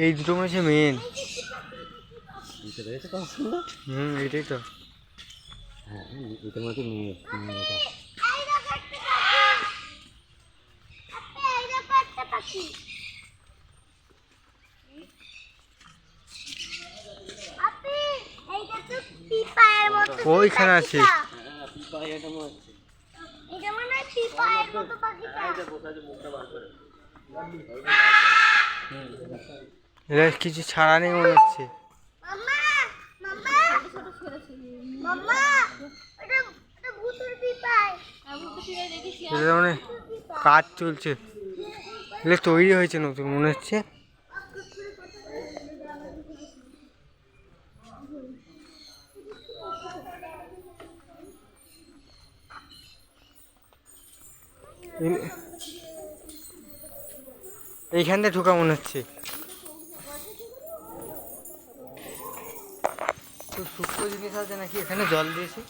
এই দুটো মনে হচ্ছে মেন। এটাই তো। হ্যাঁ এটা মনে মেয়ে। ওইখানে আছে। এরা কিছু ছাড়া নেই মনে হচ্ছে। এটা মানে কাজ চলছে, এগুলো তৈরি হয়েছে নতুন মনে হচ্ছে। এইখান থেকে ঢোকা মনে হচ্ছে। তো সূক্ষ্ম জিনিস আছে নাকি এখানে জল দিয়েছে।